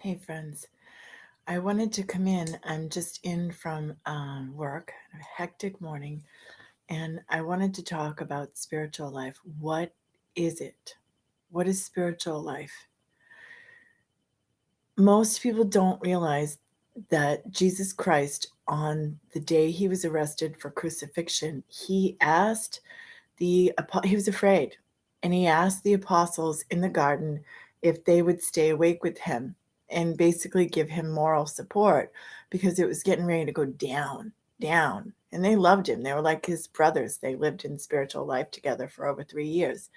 Hey, friends. I wanted to come in. I'm just in from work, a hectic morning, and I wanted to talk about spiritual life. What is it? What is spiritual life? Most people don't realize that Jesus Christ, on the day he was arrested for crucifixion, he was afraid, and he asked the apostles in the garden if they would stay awake with him and basically give him moral support because it was getting ready to go down, down. And they loved him. They were like his brothers. They lived in spiritual life together for over 3 years.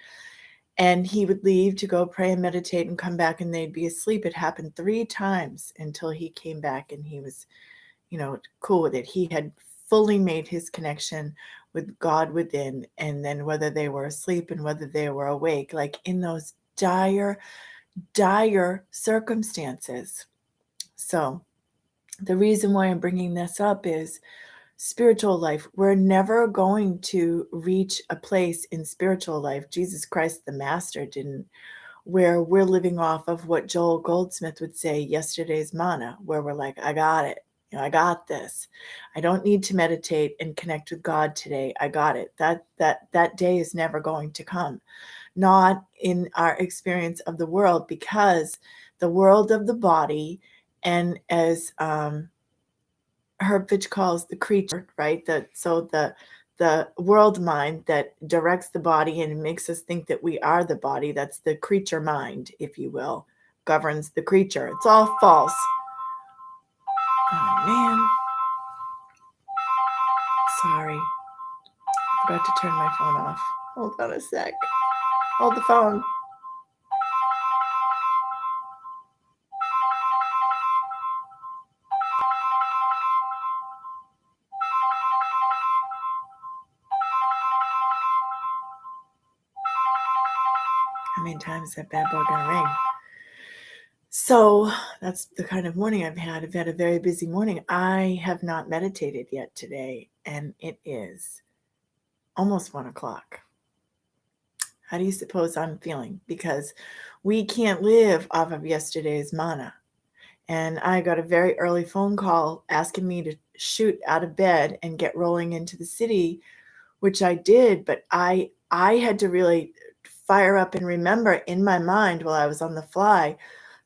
And he would leave to go pray and meditate and come back, and they'd be asleep. It happened 3 times until he came back and he was cool with it. He had fully made his connection with God within, and then whether they were asleep and whether they were awake, like in those dire, dire circumstances. So, the reason why I'm bringing this up is spiritual life. We're never going to reach a place in spiritual life. Jesus Christ, the Master, didn't, where we're living off of what Joel Goldsmith would say, yesterday's manna, where we're like, I got it. I got this. I don't need to meditate and connect with God today. I got it. That day is never going to come. Not in our experience of the world, because the world of the body, and as Herb Fitch calls the creature, right? The world mind that directs the body and makes us think that we are the body, that's the creature mind, if you will, governs the creature. It's all false. Oh, man. Sorry. Forgot to turn my phone off. Hold on a sec. Hold the phone. How many times is that bad boy gonna ring? So that's the kind of morning I've had. I've had a very busy morning. I have not meditated yet today, and it is almost 1 o'clock. How do you suppose I'm feeling? Because we can't live off of yesterday's manna. And I got a very early phone call asking me to shoot out of bed and get rolling into the city, which I did, but I had to really fire up and remember in my mind while I was on the fly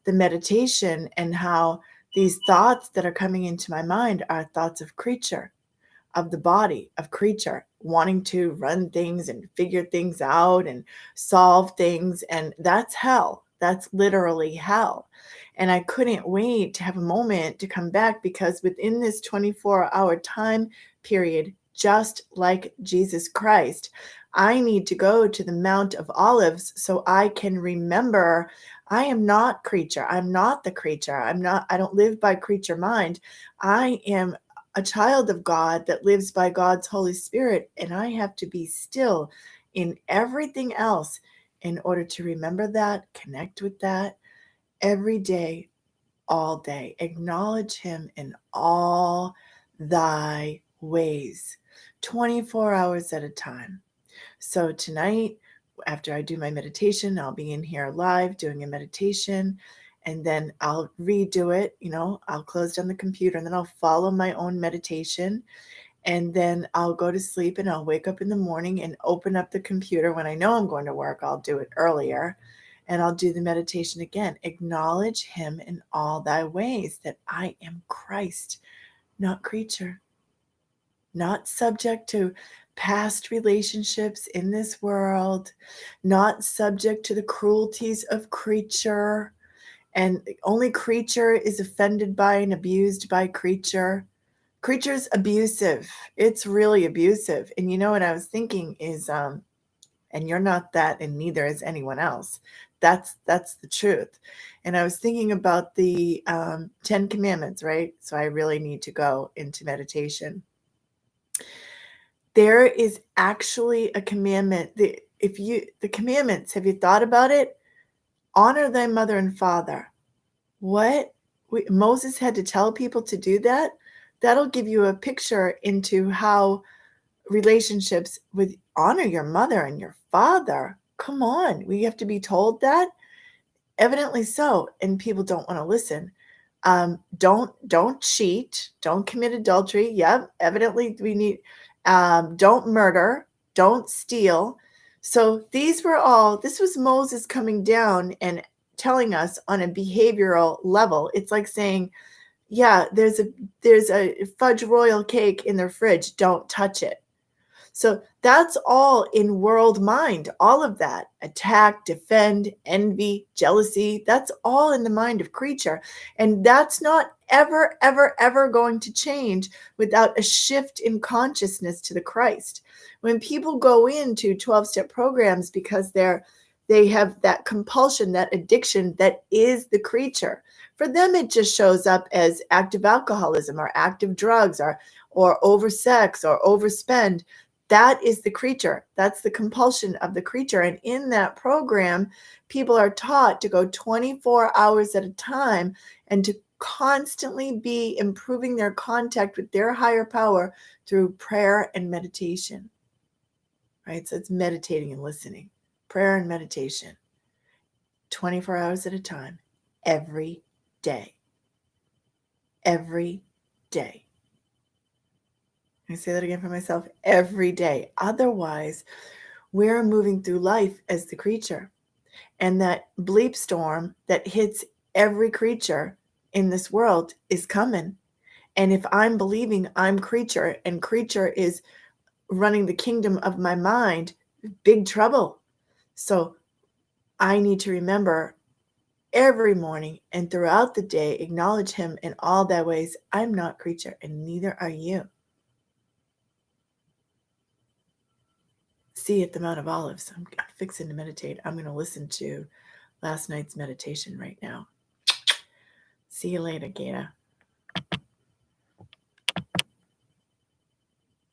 the meditation, and how these thoughts that are coming into my mind are thoughts of creature, of the body, of creature, wanting to run things and figure things out and solve things. And that's hell. That's literally hell. And I couldn't wait to have a moment to come back, because within this 24-hour time period, just like Jesus Christ, I need to go to the Mount of Olives so I can remember I am not creature. I'm not the creature. I don't live by creature mind. I am a child of God that lives by God's Holy Spirit, and I have to be still in everything else in order to remember that, connect with that every day, all day. Acknowledge him in all thy ways, 24 hours at a time. So tonight, after I do my meditation, I'll be in here live doing a meditation, and then I'll redo it. I'll close down the computer, and then I'll follow my own meditation. And then I'll go to sleep, and I'll wake up in the morning and open up the computer. When I know I'm going to work, I'll do it earlier, and I'll do the meditation again. Acknowledge him in all thy ways, that I am Christ, not creature, not subject to past relationships in this world, not subject to the cruelties of creature. And only creature is offended by and abused by creature. Creature's abusive. It's really abusive. And you know what I was thinking is, and you're not that, and neither is anyone else. That's the truth. And I was thinking about the 10 Commandments, right? So I really need to go into meditation. There is actually a commandment. The commandments, have you thought about it? Honor thy mother and father. What? Moses had to tell people to do that? That'll give you a picture into how relationships with honor your mother and your father. Come on, we have to be told that. Evidently so, and people don't want to listen. Don't cheat, don't commit adultery. Yep, evidently we need. Don't murder, don't steal. So these were all. This was Moses coming down and telling us on a behavioral level. It's like saying, yeah, there's a fudge royal cake in the fridge. Don't touch it. So that's all in world mind, all of that attack, defend, envy, jealousy. That's all in the mind of creature. And that's not ever, ever, ever going to change without a shift in consciousness to the Christ. When people go into 12-step programs because they have that compulsion, that addiction that is the creature. For them, it just shows up as active alcoholism or active drugs or over sex or overspend. That is the creature. That's the compulsion of the creature. And in that program, people are taught to go 24 hours at a time and to constantly be improving their contact with their higher power through prayer and meditation. Right? So it's meditating and listening. Prayer and meditation. 24 hours at a time. Every day. Every day. I say that again for myself, every day. Otherwise, we're moving through life as the creature. And that bleep storm that hits every creature in this world is coming. And if I'm believing I'm creature and creature is running the kingdom of my mind, big trouble. So I need to remember every morning and throughout the day, acknowledge him in all thy ways. I'm not creature and neither are you. See at the Mount of Olives. I'm fixing to meditate. I'm going to listen to last night's meditation right now. See you later, Gata.